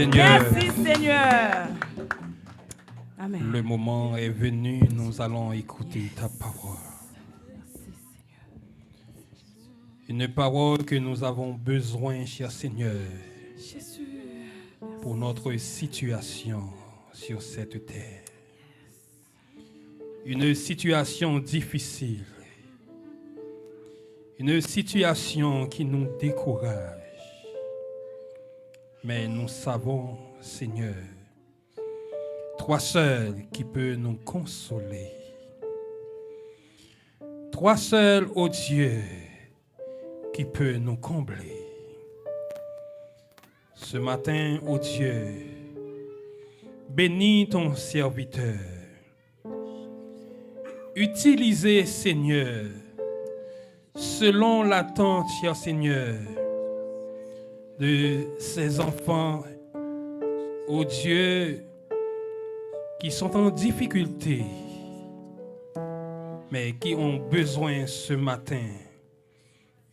Seigneur. Merci Seigneur. Amen. Le moment est venu, nous allons écouter ta parole. Une parole que nous avons besoin, cher Seigneur, pour notre situation sur cette terre. Une situation difficile. Une situation qui nous décourage. Mais nous savons, Seigneur, toi seul qui peux nous consoler. Toi seul, ô Dieu, qui peut nous combler. Ce matin, ô Dieu, bénis ton serviteur. Utilisez, Seigneur, selon l'attente, cher Seigneur, de ces enfants, ô Dieu, qui sont en difficulté, mais qui ont besoin ce matin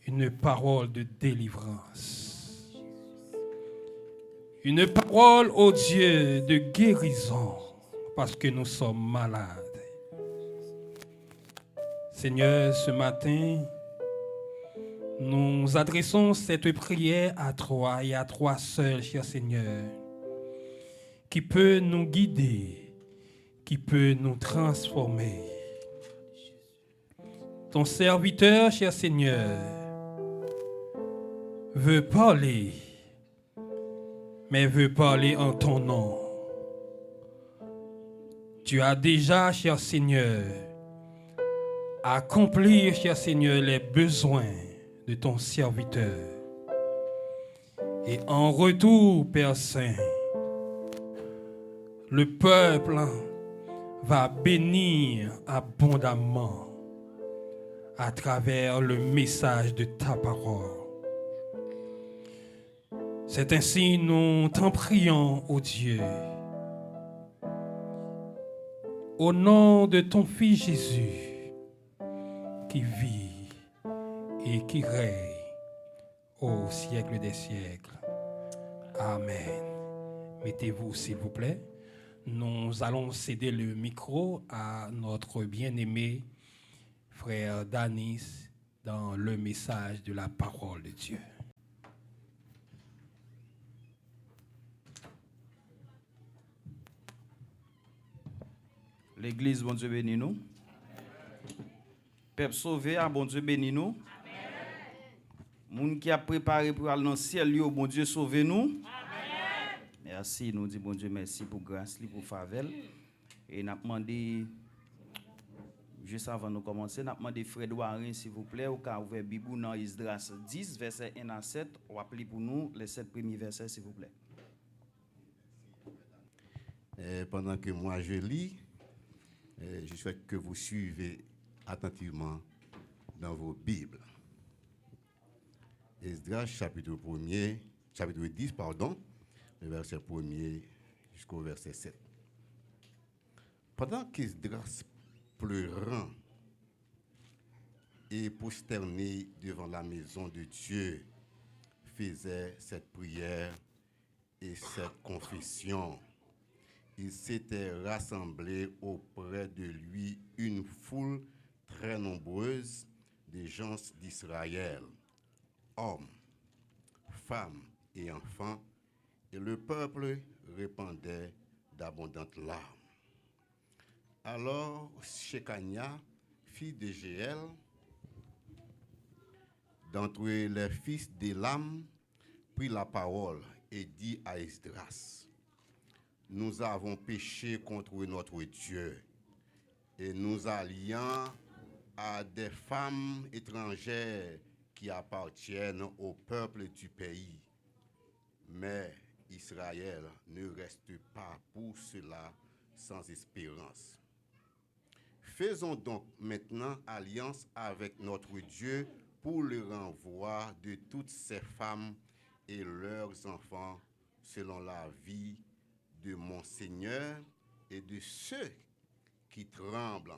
une parole de délivrance. Une parole, ô Dieu, de guérison, parce que nous sommes malades. Seigneur, ce matin, nous adressons cette prière à toi et à toi seul, cher Seigneur, qui peut nous guider, qui peut nous transformer. Ton serviteur, cher Seigneur, veut parler, mais veut parler en ton nom. Tu as déjà, cher Seigneur, accompli, cher Seigneur, les besoins de ton serviteur. Et en retour, Père Saint, le peuple va bénir abondamment à travers le message de ta parole. C'est ainsi nous t'en prions, ô Dieu, au nom de ton Fils Jésus, qui vit et qui règne au siècle des siècles. Amen. Mettez-vous, s'il vous plaît. Nous allons céder le micro à notre bien-aimé frère Danis dans le message de la parole de Dieu. L'église, bon Dieu bénis nous. Peuple sauvé, bon Dieu bénis nous. Moun qui a préparé pour aller dans le ciel, bon Dieu sauve nous. Merci, nous disons bon Dieu merci pour grâce, pour faveur. Et nous demandé, juste avant de commencer, nous demandé Fred Warin, s'il vous plaît, ou quand ouvert Bible dans Esdras 10, verset 1 à 7, ou appelez pour nous les 7 premiers versets, s'il vous plaît. Pendant que moi je lis, je souhaite que vous suivez attentivement dans vos Bibles. Esdras chapitre 10, le verset 1er jusqu'au verset 7. Pendant qu'Esdras pleurant et prosterné devant la maison de Dieu faisait cette prière et cette confession, il s'était rassemblé auprès de lui une foule très nombreuse des gens d'Israël, hommes, femmes et enfants, et le peuple répandait d'abondantes larmes. Alors Shekania, fille de Jéel, d'entre les fils d'Élam, prit la parole et dit à Esdras: nous avons péché contre notre Dieu et nous allions à des femmes étrangères qui appartiennent au peuple du pays. Mais Israël ne reste pas pour cela sans espérance. Faisons donc maintenant alliance avec notre Dieu pour le renvoi de toutes ces femmes et leurs enfants selon la vie de mon Seigneur et de ceux qui tremblent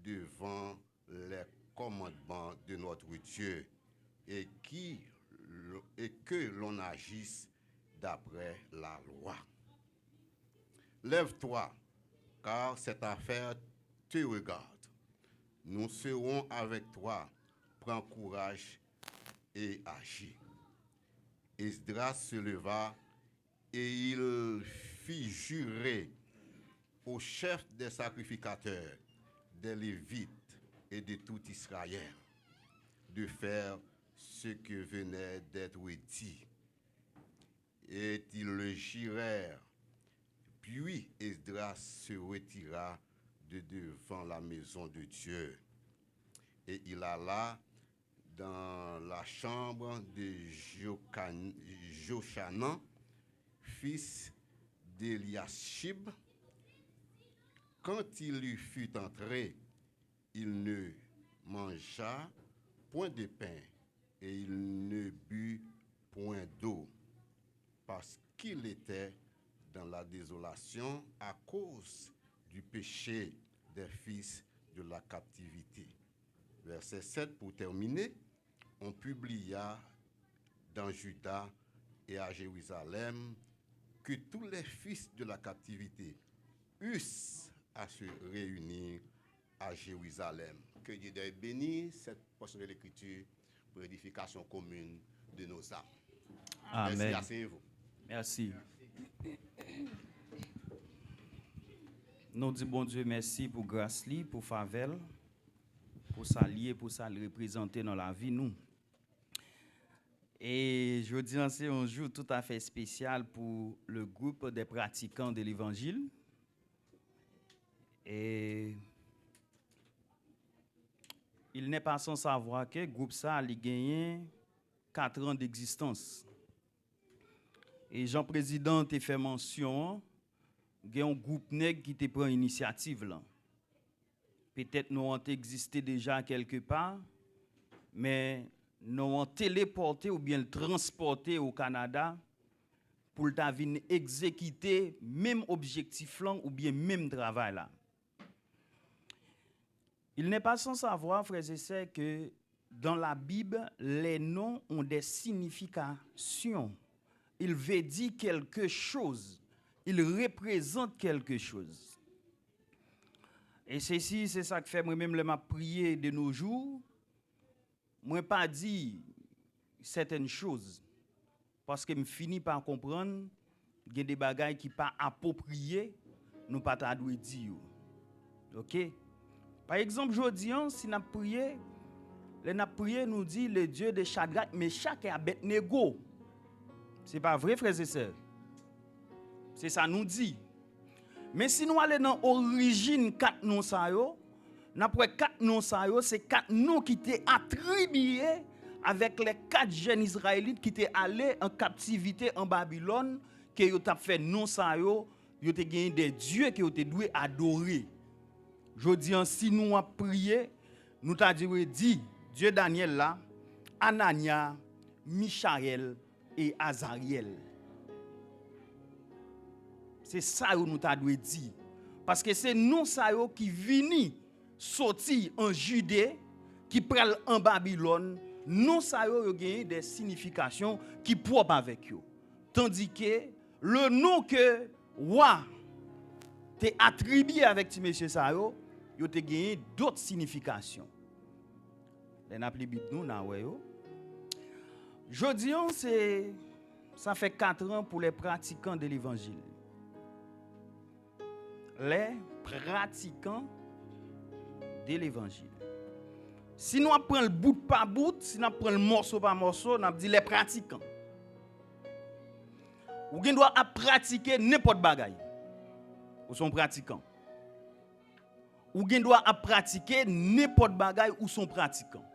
devant les commandements de notre Dieu et que l'on agisse d'après la loi. Lève-toi, car cette affaire te regarde. Nous serons avec toi. Prends courage et agis. Esdras se leva et il fit jurer au chef des sacrificateurs, des Lévites et de tout Israël de faire ce que venait d'être dit. Et ils le jurèrent. Puis Esdras se retira de devant la maison de Dieu. Et il alla dans la chambre de Jochanan, fils d'Eliashib. Quand il y fut entré, il ne mangea point de pain et il ne but point d'eau, parce qu'il était dans la désolation à cause du péché des fils de la captivité. Verset 7 pour terminer. On publia dans Juda et à Jérusalem que tous les fils de la captivité eussent à se réunir à Jérusalem. Que Dieu ait béni cette portion de l'Écriture pour l'édification commune de nos âmes. Amen. Merci, asseyez-vous. Merci. Nous disons bon Dieu merci pour grâce li, pour favelle, pour s'allier, pour ça le représenter dans la vie nous. Et je dis c'est un jour tout à fait spécial pour le groupe des pratiquants de l'évangile. Et il n'est pas sans savoir que le groupe ça a gagné 4 ans d'existence. Et Jean-Président t'a fait mention, il y a un groupe nègre qui te prend initiative là. Peut-être nous avons existé déjà quelque part, mais nous avons téléporté ou bien le transporté au Canada pour venir exécuter même objectif là ou bien même travail là. Il n'est pas sans savoir, frères et sœurs, que dans la Bible, les noms ont des significations. Il veut dire quelque chose. Il représente quelque chose. Et c'est ça que fait moi-même le m'a prié de nos jours. Moi pas dit certaines choses parce que me fini par comprendre qu'il y a des bagailles qui pas appropriées, nous pas ta doit dire. OK? Par exemple, aujourd'hui, si nous prions, nous dit le Dieu de Shadrach, Meshach et Abednego. C'est pas vrai, frères et sœurs? C'est ça nous dit. Mais si nous allons dans l'origine 4 noms, après 4 noms, c'est 4 noms qui étaient attribués avec les 4 jeunes Israélites qui étaient allés en captivité en Babylone, qui ont fait noms, ils ont gagné des dieux qui ont dû adorer. Je dis, si nous avons prié, nous avons dit, Dieu Daniel là, Anania, Michaël et Azariel. C'est ça que nous avons dit. Parce que c'est nous qui viennent sortir en Judée, qui prennent en Babylone, nous avons des significations qui propres avec eux. Tandis que le nom que roi t'es attribué avec M. Sayo, il a gagné d'autres significations. Les appelés nous na weyo. Jodi c'est ça fait 4 ans pour les pratiquants de l'évangile. Les pratiquants de l'évangile. Si nous apprenons le bout par bout, si nous apprenons le morceau par morceau, nous dit les pratiquants. Ou gen doit pratiquer n'importe bagaille. Ou sont pratiquants. Ou gen doit pratiquer n'importe bagaille ou sont pratiquants.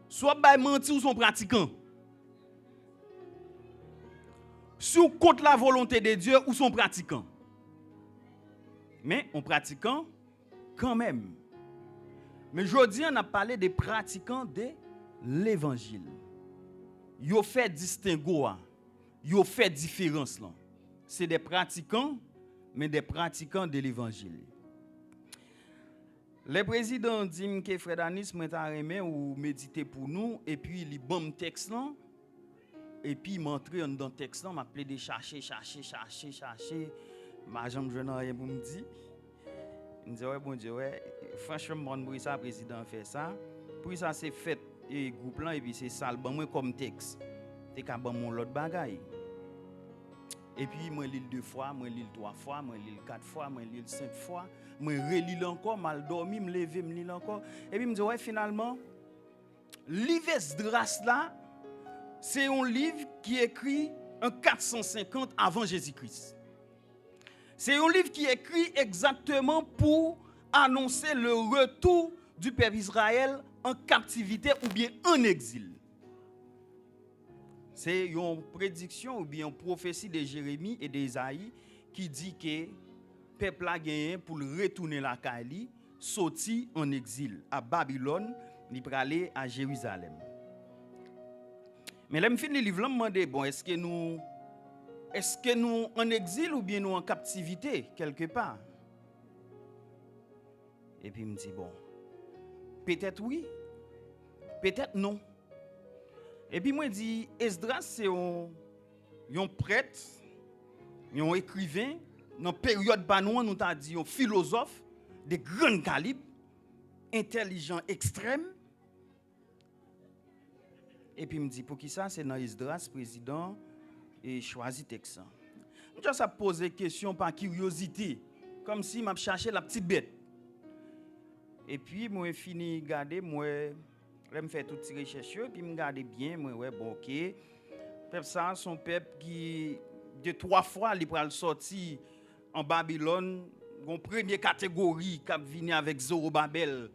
Soit bay menti ou sont pratiquants. Si ou contre la volonté de Dieu ou sont pratiquants. Mais on pratiquant quand même. Mais aujourd'hui on a parlé des pratiquants de l'évangile. Yo fait distinguo, yo fait différence là. C'est des pratiquants mais des pratiquants de l'évangile. Le président dit que Frère Danis m'a remet ou méditer pour nous et puis il bon texte là et puis m'entrer dans le texte, m'a plaidé chercher. Ma jambe je n'ai rien pour me dire. Je me dis ouais bon Dieu ouais, franchement pour ça président fait ça. Pour ça c'est fait et groupe là et puis c'est ça ban moi comme texte. T'es qu'à ban mon l'autre bagaille. Et puis moi lis 2 fois, moi lis 3 fois, moi lis 4 fois, moi lis 5 fois, moi relis encore, mal dormi, me lever, me lis encore et puis me dit ouais finalement livre Esdras là c'est un livre qui est écrit en 450 avant Jésus-Christ. C'est un livre qui est écrit exactement pour annoncer le retour du peuple Israël en captivité ou bien en exil. C'est une prédiction ou bien une prophétie de Jérémie et d'Ésaïe qui dit que le peuple a gagné pour retourner la Cali, sorti en exil à Babylone, il pour aller à Jérusalem. Mais là, je finis le livre, je me demande, bon, est-ce que nous en exil ou bien nous en captivité quelque part? Et puis, il me dit, bon, peut-être oui, peut-être non. Et puis, moi, je dis, Esdras, c'est un prêtre, un écrivain, dans la période banouan, nous avons dit, un philosophe de grand calibre, intelligent extrême. Et puis, il me dit, pour qui ça? C'est dans Esdras, président, et choisi texte. Je ça poser question par curiosité, comme si je cherchais la petite bête. Et puis, moi, fini de regarder, moi, je me fais toutes ces recherches, puis je me regarde bien, moi, ouais, bon, ok. Peuple ça, son peuple qui, 2-3 fois, il peut sortir en Babylone, une première catégorie qui vient avec Zorobabel,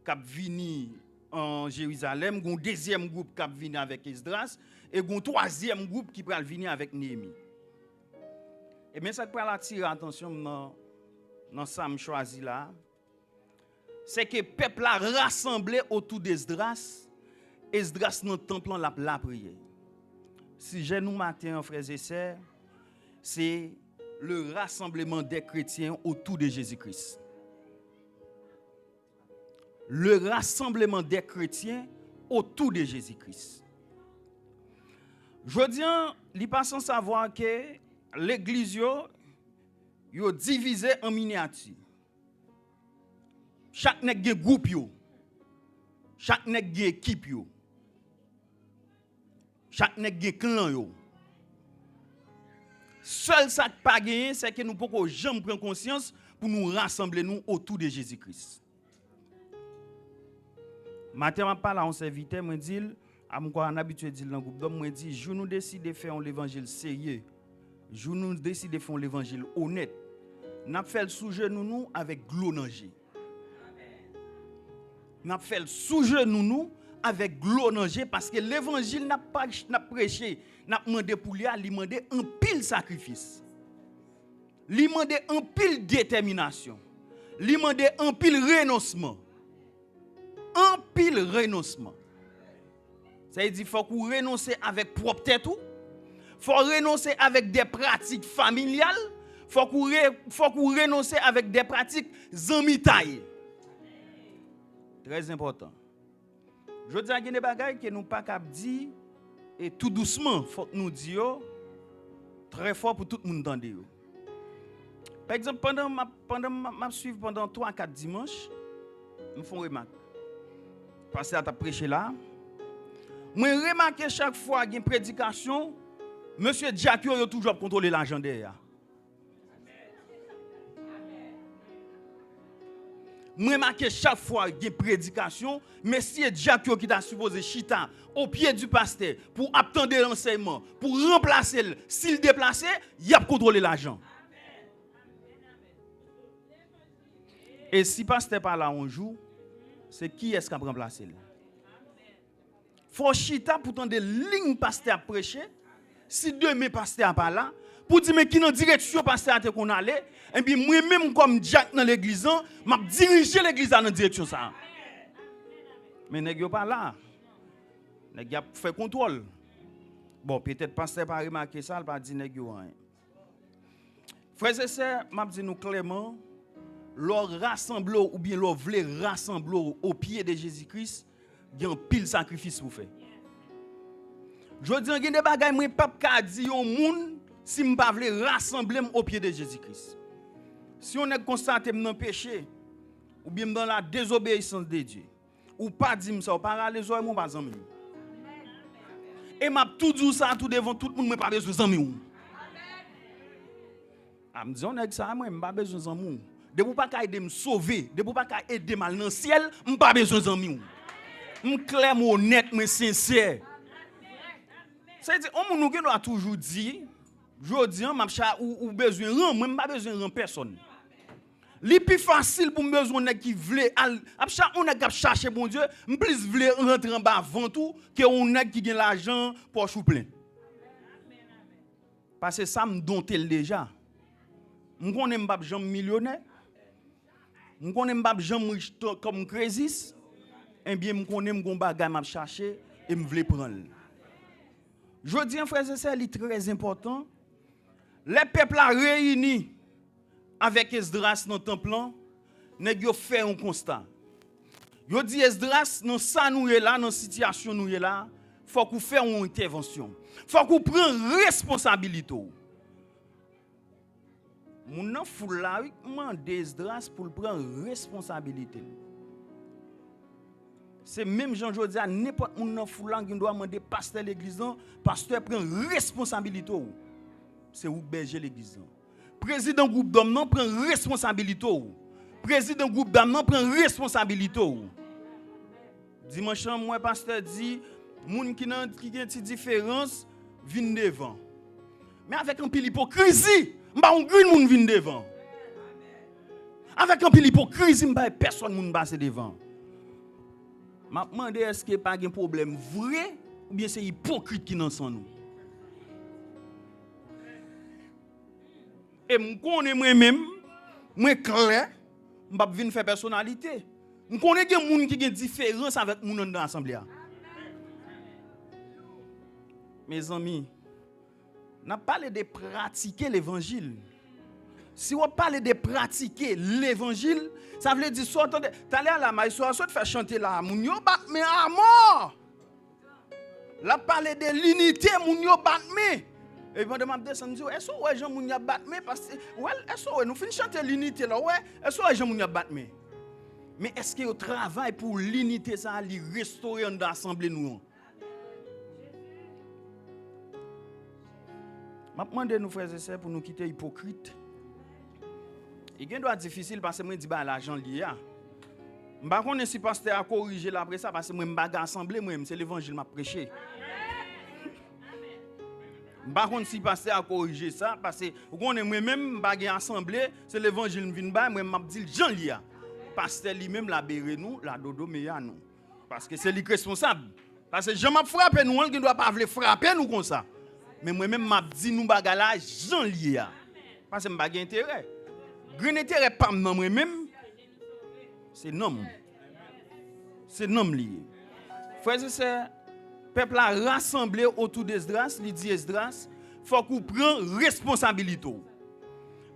qui vient en Jérusalem, un deuxième groupe qui vient avec Esdras, et un troisième groupe qui va venir avec Néhémie. Et bien, ça qui va attirer l'attention dans ça que je choisi là, c'est que le peuple a rassemblé autour d'Esdras, Esdras dans le temple la prière. Si j'ai nous matin, frères et sœurs, c'est le rassemblement des chrétiens autour de Jésus-Christ. Le rassemblement des chrétiens autour de Jésus-Christ. Je dis, il n'est pas sans savoir que l'église est divisée en miniatures. Chaque nèg gen groupe yo. Chaque nèg gen équipe yo. Chaque nèg gen clan yo. Seul ça qui pas gagné, c'est que nous pouvons jamais prendre conscience pour nous rassembler nous autour de Jésus-Christ. Matin m'a parlé à un serviteur, moi dit, à moi on habitué dire dans le groupe d'hommes, moi dit, je nous décide de faire l'évangile sérieux. Je nous décide de faire l'évangile honnête. N'a fait le sous nous avec glonangé. N'a fait le sous nous avec glonangé parce que l'évangile n'a pas prêché, n'a demandé pour lui, il demandé un pile sacrifice. Il demandé un pile détermination. Il demandé un pile renoncement. Un pile renoncement. Ça veut dire qu'il faut qu'on renonce avec propre tête ou. Il faut renoncer avec des pratiques familiales. Il faut qu'on renonce avec des pratiques zamitailles. Très important. Je dis à des bagages que nous pas cap dire et tout doucement faut que nous disions très fort pour tout le monde entendre. Par exemple pendant ma suivre pendant 3-4 dimanches, me font remarque. Parce à ta prêcher là, moi remarquer chaque fois qu'il y a une prédication, monsieur Jacques a toujours contrôler l'agenda. Moi remarquer chaque fois qu'il y a une prédication, monsieur Jacques qui t'a supposé chita au pied du pasteur pour attendre l'enseignement, pour remplacer le, s'il déplace, il a contrôler l'argent. Et si pasteur pas là un jour, c'est qui est-ce qui a remplacé là? Faut chita pour tendre ligne pasteur à prêcher. Si demain pasteur pas là, pour dire mais qui dans direction pasteur a qu'on aller, et puis moi même comme Jack dans l'église, m'a diriger l'église dans direction ça. Mais nèg yo pas là. Nèg a fait contrôle. Bon, peut-être pasteur pas remarqué ça, il pas dit nèg yo rien. Frères et sœurs, m'a dit nous clairement, leur rassembler ou bien leur voulait rassembler au pied de Jésus-Christ, il y a un pile sacrifice pour faire. Je dis, il y a des bagages, moi, pas qu'à dire au monde si je ne pas rassembler au pied de Jésus-Christ. Si on est constaté dans le péché, ou bien dans la désobéissance de Dieu, ou pas dire ça, ou pas aller sur mon pas ami. Et m'a tout dit ça tout devant tout le monde, mais pas besoin d'amis. Ah, me dit on est ça, moi, pas besoin d'amis. De pour pas aider me sauver, de pour pas aider mal dans le ciel, pas besoin d'amis. Je clair, honnête, mais sincère. C'est-à-dire, on nous doit toujours dire, je dis, ou besoin de moi, pas besoin de personne. Le plus facile pour besoin de qui veut, on a chercher bon Dieu, plus veut rentrer en bas avant tout, que on a qui gagne l'argent pour chou plein. Parce que ça me donne déjà. Je connais pas jambe millionnaire. Je connais pas jambe riche comme Crésis. Eh bien, je connais mon bagage m'a chercher et me veut prendre. Je dis, frères et sœurs, c'est très important. Les peuples réunis avec Esdras dans le temple, ils ont fait un constat. Ils ont dit, Esdras, dans ça nous est là, dans la situation nous est là, il faut qu'on fasse une intervention. Il faut qu'on prenne responsabilité. Mon enfant là, demande Esdras pour prendre responsabilité. C'est même Jean Jodi à n'importe mon enfant là qui doit demander pasteur l'église, pasteur prend responsabilité. C'est où berger l'église. Président groupe d'hommes prend responsabilité. Président groupe d'hommes prend responsabilité. Dimanche moi pasteur dit moun qui a une différence viennent devant. Mais avec un pile hypocrisie, m'pa on green moun vinn devant. Avec un pile hypocrisie, m'pa personne moun passer devant. M'a demandé est-ce qu'il pas un problème vrai ou bien c'est hypocrite qui dans son nous. Et je connais moi-même, moi clair, je ne vais pas faire personnalité. Je connais des gens qui ont une différence avec les gens dans l'assemblée. Mes amis, on a parlé de pratiquer l'évangile. Si on parle de pratiquer l'évangile, ça veut dire soit t'aller à la maille, soit faire chanter la mounio bat mais à mort. La parler de l'unité mounio bat mais. Et puis, je me demande, est-ce que Jean Mounia bat mais parce que est-ce que nous finissons chanter l'unité là ouais, est-ce que Jean Mounia bat mais est-ce que au travail pour l'unité ça aller restaurer dans l'assemblée nous? Je demande nous frères et sœurs pour nous quitter hypocrite. Il doit être difficile parce que moi dis bah l'argent lié. Je ne sais pas si pasteur a corrigé après ça parce que moi m'baga assemblée moi c'est l'évangile m'a prêché. Par contre, si pasteur a corrigé ça, parce que moi-même, je suis assemblée, c'est l'évangile qui vient, moi, je dis Jean Lia. Pasteur lui-même, la béré nous, la dodo meya nous. Parce que c'est lui responsable. Parce que Jean m'a frappé nous, qui ne doit pas frapper nous comme ça. Mais moi-même, je dis nous, bagala Jean Lia. Parce que je n'ai pas d'intérêt. Grand intérêt, pas moi-même, c'est non. C'est non lié. Frères et sœurs, le peuple a rassemblé autour d'Esdras, il dit Esdras, il faut qu'on prenne responsabilité.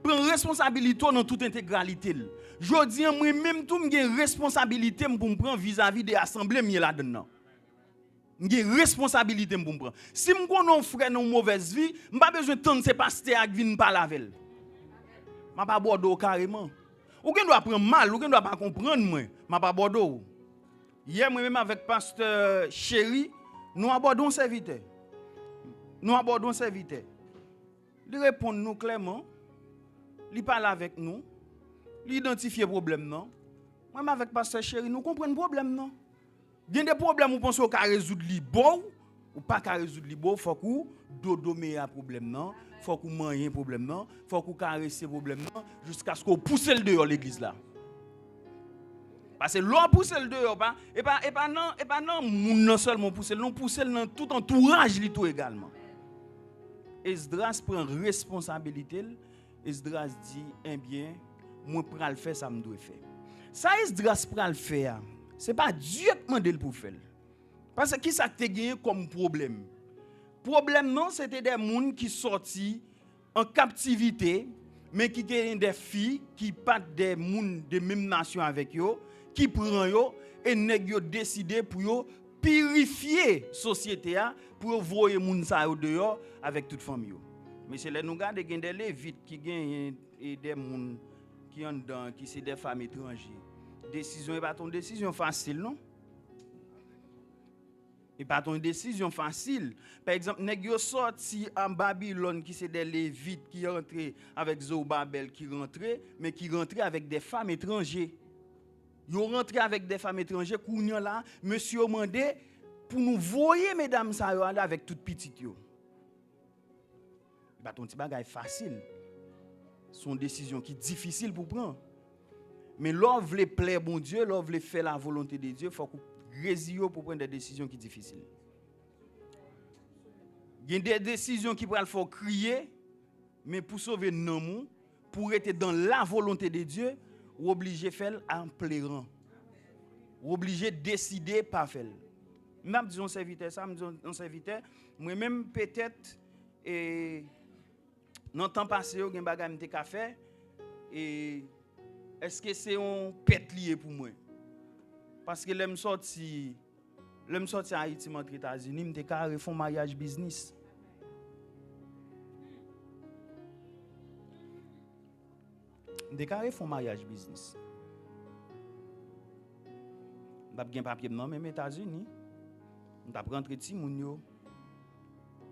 Prendre responsabilité dans toute intégralité. Je dis, moi-même, tout j'ai responsabilité pour me prendre vis-à-vis de l'assemblée là-dedans. J'ai responsabilité pour me prendre. Si je connais un frère dans une mauvaise vie, je n'ai pas besoin de temps de ces pasteurs qui viennent parler avec. Je ne pas bordeaux carrément. Ou qu'on doit prendre mal, ou qu'on doit pas comprendre moi, je pas bordeaux. Hier, moi-même avec pasteur Chéri, nous abordons un serviteur. Il répond nous clairement. Il parle avec nous. Il identifie le problème. Non? Moi, avec pasteur Chéri, nous comprenons le problème. Non? Il y a des problèmes où nous pensons qu'on résoudre les bon ou pas qu'on résoudre les bon. Il faut qu'on dodomé un problème. Il faut qu'on mange un problème. Il faut qu'on caresse le problème jusqu'à ce qu'on pousse le dehors l'église là. Parce que l'on pousse le dehors, et pas non seulement pousser, l'on pousse dans tout entourage tout également. Esdras prend responsabilité. Esdras dit, eh bien, moi pour le faire, ça me doit faire. Ça Esdras pour le faire, c'est pas Dieu qui m'a demandé pour faire. Parce que qui ça te gagné comme problème? Problème non, c'était des gens qui sortis en captivité, mais qui gagnent des filles qui pas des gens de même nation avec eux. Qui prend yo et nèg yo décidé pour yo purifier société pour voyer moun sa yo dehors avec toute famille. Mais c'est là nous garder gen des lévites qui gagnent et des moun qui en dedans qui c'est des femmes étrangères. Décision est pas ton décision facile non? Et pas une décision facile. Par exemple, nèg yo sorti en Babylone qui c'est des lévites qui rentrent avec Zorobabel qui rentrent mais qui rentrent avec des femmes étrangères. Yo rentré avec des femmes étrangères kounya là, monsieur demandé pour nous voyer mesdames ça yo avec toute petite yo. Pas ton petit bagay facile. Son décision qui difficile pour prendre. Mais l'on veut plaire bon Dieu, l'on veut faire la volonté de Dieu, faut résilier pour prendre des décisions qui sont difficiles. Il y a des décisions qui pourraient faut crier, mais pour sauver nos pour être dans la volonté de Dieu, ou obligé faire en pleurant. Ou obligé décider pas faire. M'a dit on serviteur ça, on serviteur, moi même peut-être et dans temps passé yo gen bagay m'te ka faire et est-ce que c'est un pète lié pour moi? Parce que l'aime sorti à Haïti, m'entre aux États-Unis, m'te carré font mariage business. M'te carré font mariage business. M'pa gen papier non même aux États-Unis. M'ta rentré ti moun yo.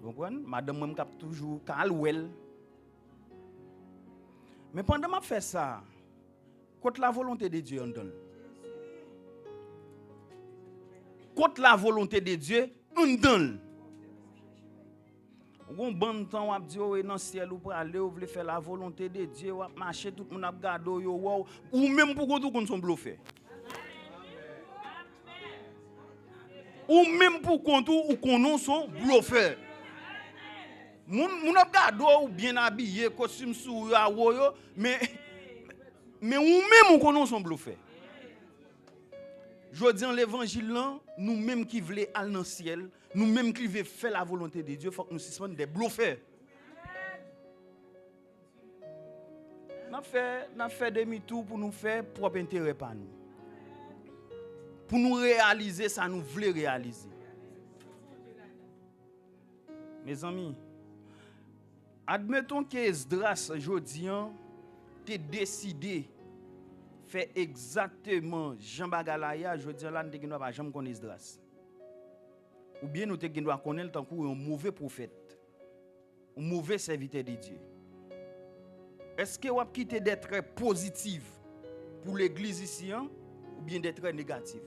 Vous comprenez? Madame moi m'kap toujours calwell. Mais pendant m'a fait ça, contre la volonté de Dieu on donne. Contre la volonté de Dieu, on donne. On bon temps on dit oh dans ciel ou pour aller ou veut faire la volonté de Dieu, ou marcher tout monde a regarder yo wow ou même pour qu'on son bluffé. Ou même pour qu'on ou qu'on son bluffé. Moun a regarder ou bien habillé costume sou yo mais ou même qu'on son bluffé. Je dis dans l'évangile là, nous mêmes qui voulons aller dans le ciel, nous mêmes qui voulons faire la volonté de Dieu, il faut que nous suspendions des bluffeurs. Nous fait demi-tour pour nous faire propre intérêt par nous. Pour nous réaliser ça nous voulons réaliser. Mes amis, admettons que Esdras aujourd'hui t'es décidé fait exactement Jean Bagalaya, je dis là nous te pas jamais connaître Esdras. Ou bien nous te doit connaître tant un mauvais prophète, un mauvais serviteur de Dieu. Est-ce que vous avez quitté d'être positif pour l'église ici ou bien d'être négatif?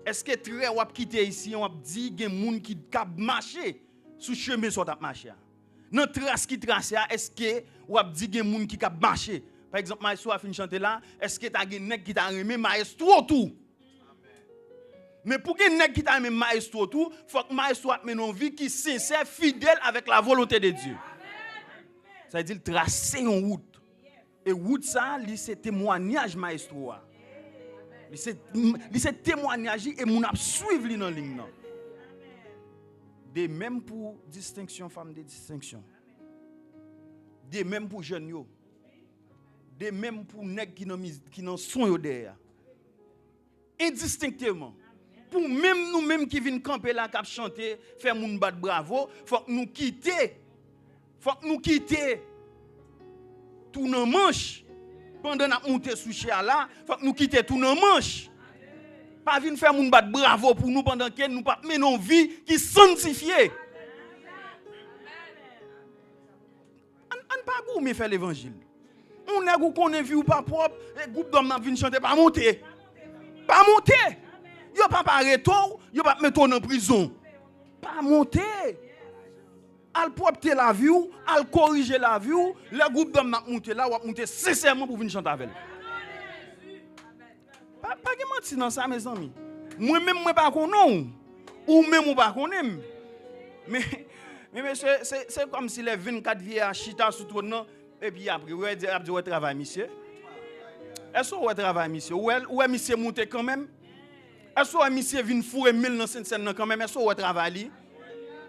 Est-ce que très vous avez quitté ici on a dit qu'il y a des gens qui cap marcher sur chemin sur t'a marcher? Dans trace qui trace est-ce que vous avez dit qu'il y a des gens qui cap marcher? Par exemple, maestro a fini chanter là, est-ce que tu as un nèg qui t'a aimé maestro tout? Mais pour que nèg qui t'a aimé maestro tout, faut que maestro ait une vie qui sincère, fidèle avec la volonté de Dieu. Ça veut dire tracer une route. Et route ça, c'est témoignage maestro. C'est témoignage et mon a suivre dans ligne là. De même pour distinction femme de distinction. De même pour jeunes yo. De même pour nèg qui n'en sont yo derrière. Indistinctement. Pour même nous même qui viennent camper là cap chanter, faire moun bat bravo, faut que nous quitter. Faut que nous quitter tout nos manches. Pendant n'a monter sous char là, faut que nous quitter tout nos manches. Pas venir faire moun bat bravo pour nous pendant que nous pas mener une vie qui sanctifiée. On pas gourmet faire l'évangile. On a goût qu'on vu ou pas propre, les groupes d'hommes viennent chanter pas monter. Pas monter. Yo pas arrêter, yo pas mettre en prison. Pas monter. Al propter la vie ou, al corriger la vie ou, le groupe d'hommes n'a monter là, ou monter sincèrement pour venir chanter avec. Pas que mentir dans ça mes amis. Moi même moi pas connais ou même ou pas connais. Mais c'est comme si les 24 vieillards chita sous tout non. Et puis après, vous avez dit, travail, monsieur. Est-ce que vous travail, monsieur? Ou est monsieur monté quand même? Est-ce que monsieur vient fourrer 1000 dans cette scène quand même? Est-ce que vous travail?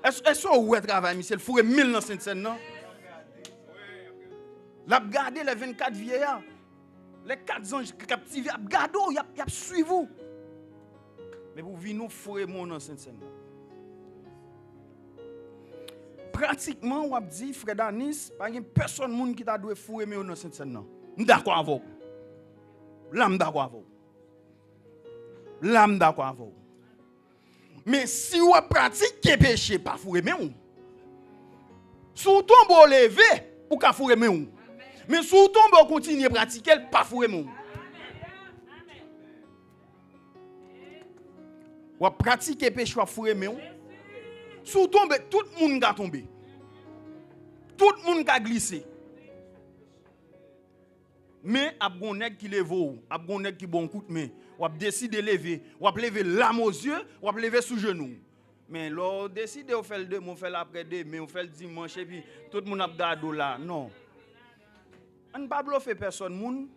Est-ce que vous travail, monsieur? Le fourrer 1000 dans cette scène? L'a regardé les 24 vieillards, les 4 anges captivés, regardez, il y a suivi vous. Mais pour venir nous fourrer mon dans Sainte-Seine. Pratiquement, on a dit, frère Danis, pas une personne qui t'a dû fourrer mon dans Sainte-Seine. Je suis d'accord avec vous. Là, je suis d'accord avec vous. Là, je suis d'accord avec vous. Mais si vous pratiquez péché, pas fourrer mon. Si vous tombez levé, ou ka fourrer mon. Mais si vous tombez continuer à pratiquer, pas fourrer mon. Ou pratiquer péché, ou fourrer mon. Si vous tombez, tout le monde va tomber. Tout le monde va glisser. Mais ap gon nèg qui lève ou, ap gon nèg qui bon coup de main, ou ap décide de lever, ou ap lever l'âme aux yeux, ou ap lever sous genou. Mais là décide ou faire le demain, faire l'après demain, ou faire le dimanche et puis tout le monde ap gado là. Non. On ne pas bluffer personne moun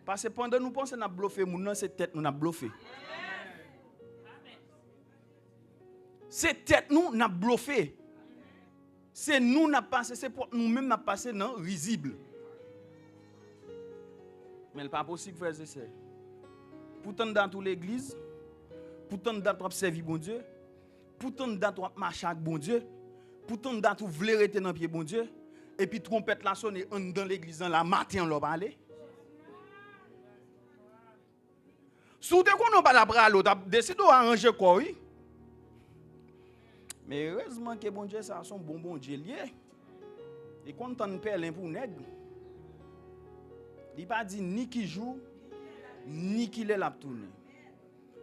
parce que pendant nous pensons n'a bluffer moun non, c'est tête nous n'a bluffé. C'est tête nous n'a bluffé. C'est nous n'a passé, c'est pour nous même n'a passé non risible. Mais ce n'est pas possible, frères et sœurs. Pourtant, dans toute l'église, pourtant, dans tout servir bon Dieu, pourtant, dans tout marcher avec bon Dieu, pourtant, dans tout vouloir rester dans le pied bon Dieu, et puis trompette la sonne dans l'église, dans la matin, on va aller. Si vous ne pas la bras l'autre, décidez d'arranger quoi, oui. Mais heureusement que bon Dieu, ça son bon Dieu lié. Et quand on ne perd pour nègre, il n'a pas dit ni qui joue, ni qui est la tourner.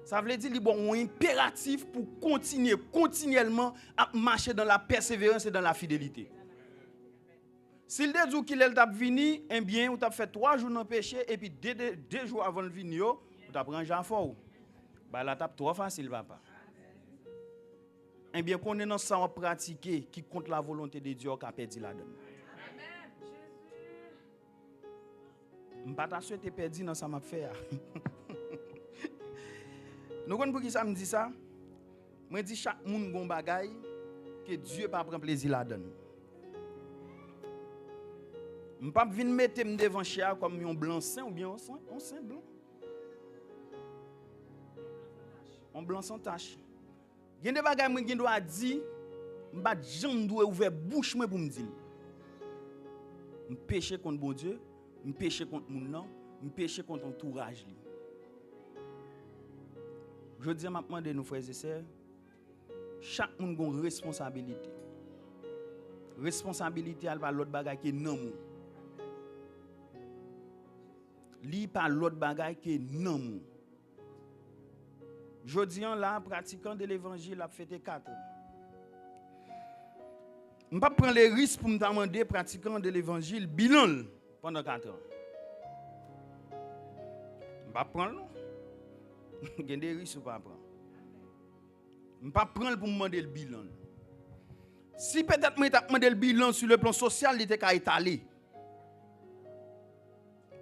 Ça veut dire qu'il y a un impératif pour continuer continuellement à marcher dans la persévérance et dans la fidélité. S'il dit qu'il est venu, eh bien, vous avez fait 3 jours dans le péché et puis 2 jours avant le venir, vous avez pris un genre fort. Bah, la tape trop facile, papa. Eh bien, qu'on est dans ça à pratiquer qui compte la volonté de Dieu qui a perdu la donne. Je ne vais pas souhaiter perdu dans ça m'a fait. Nous connaissons pour qui ça me dit ça? Je dis chaque monde gon bagay que Dieu pas prend plaisir la donne. Je ne vais pas venir mettre devant chien comme un blanc saint ou bien un saint blanc. Un blanc sans tache. Il y a des bagages qui doit dire, je ne vais pas jamais ouvrir bouche pour me dire. Je péché contre bon Dieu. Je péche contre mon nom, je péche contre l'entourage. Je dis à nos frères et sœurs, chaque monde a une responsabilité. Responsabilité, elle va l'autre bagaille qui est non. Li pas l'autre bagaille qui est non. Je dis là, pratiquant de l'évangile, a fêté 4 ans. Je ne vais pas prendre les risques pour me demander, pratiquant de l'évangile, bilan. Pendant 4 ans. Je ne vais pas prendre. Il y a des risques pour ne pas prendre. Je ne vais pas prendre pour me demander le bilan. Si peut-être je vais demander le bilan sur le plan social, il était étalé.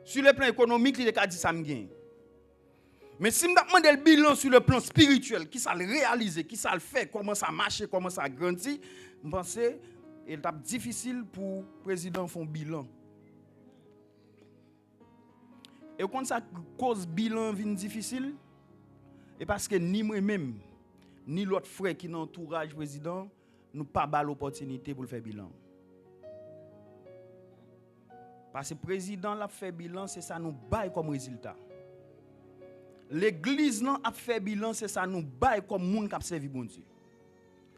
Sur le plan économique, il était dit ça me gagne. Mais si je demande le bilan sur le plan spirituel, qui ça le réaliser, qui ça le fait, comment ça marche, comment ça grandit, je pense que c'est difficile pour le président de faire un bilan. Et quand ça cause bilan difficile, et parce que ni moi-même, ni l'autre frère qui est dans l'entourage président, nous pas pas l'opportunité pour le faire bilan. Parce que le président l'a fait bilan, c'est ça nous baille comme résultat. L'église a fait bilan, c'est ça nous baille comme monde qui a servi bon Dieu.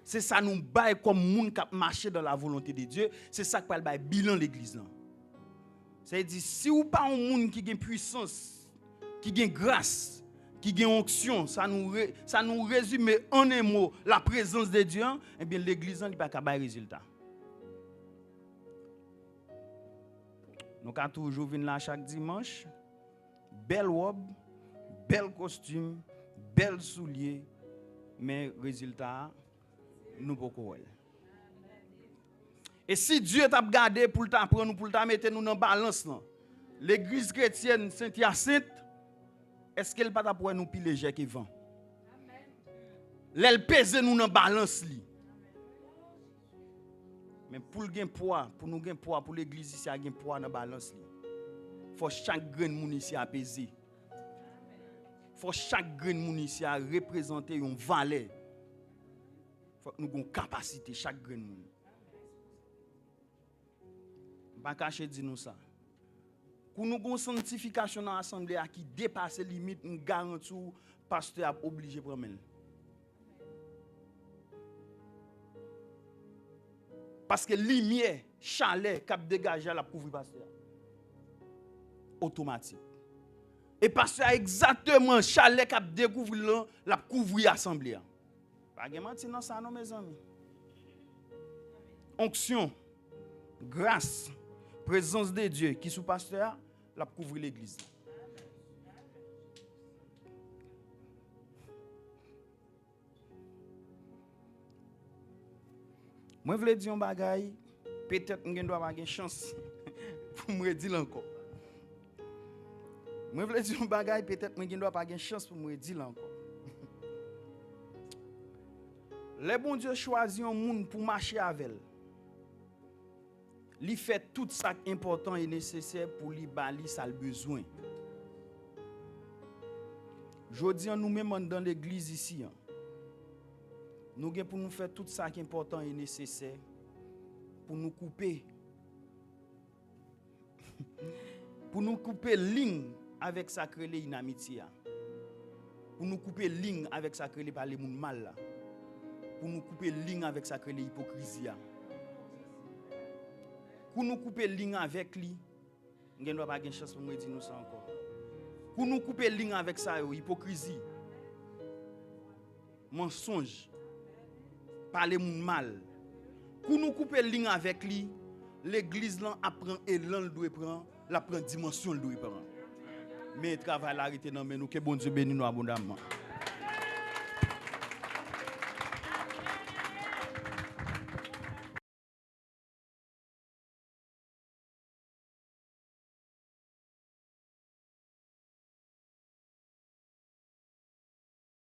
C'est ça nous baille comme monde qui a marché dans la volonté de Dieu, c'est ça qui parle baille bilan l'église. C'est-à-dire, si vous pas un monde qui a puissance, qui a grâce, qui a onction, ça nous résume en un mot la présence de Dieu, eh bien l'église n'a pas de résultat. Nous avons toujours venir là chaque dimanche, belle robe, bel costume, bel soulier, mais résultat, nous ne pouvons pas. Et si Dieu t'a gardé pour t'apprendre nous, pour te mettre nous dans balance, l'église chrétienne Saint-Hyacinthe, est-ce qu'elle pas pour nous plus léger que vent? Elle pèse nous dans balance li. Mais pour gain poids, pour nous gain poids, pour l'église ici a gain poids dans balance li. Faut chaque grain de moun ici apaiser. faut chaque grain moun ici a représenter une valeur. Faut que nous avons une capacité chaque grain moun. Pas cacher dire nous ça. Pour nous une sanctification dans l'assemblée qui dépasse les limites, nous garantissons pasteur a obligé de prendre. Parce que lumière, chaleur, cap dégager la couvrir pasteur. Automatique. Et pasteur exactement chaleur cap découvrir la couvrir assemblée. Pas de mentir non ça non mes amis. Onction, grâce, présence de Dieu qui sous pasteur la couvrir l'église. Moi je veux dire un bagay, peut-être que je dois avoir une chance pour me dire encore. Moi je veux dire un bagay, peut-être que je dois avoir une chance pour me dire encore. Le bon Dieu choisit un monde pour marcher avec elle. Il fait tout ça important et nécessaire pour lui bali ça le besoin. Je dis nous même dans l'église ici. Nous avons pour nous faire tout ça qui est important et nécessaire pour nous couper. Pour nous couper ligne avec ça que les inamitié. Pour nous couper ligne avec ça que les parler moun mal. Pour nous couper ligne avec ça que les hypocrisie. Pour nous couper ligne avec lui, nous n'avons pas de chance pour me dire nous ça encore. Pour nous couper ligne avec ça, hypocrisie, mensonge, parler mal. Pour nous couper ligne avec lui, l'église là apprend élan le doit prendre, la prend dimension le doit prendre. Mais travail l'arrêter dans nous que bon Dieu bénisse nous abondamment.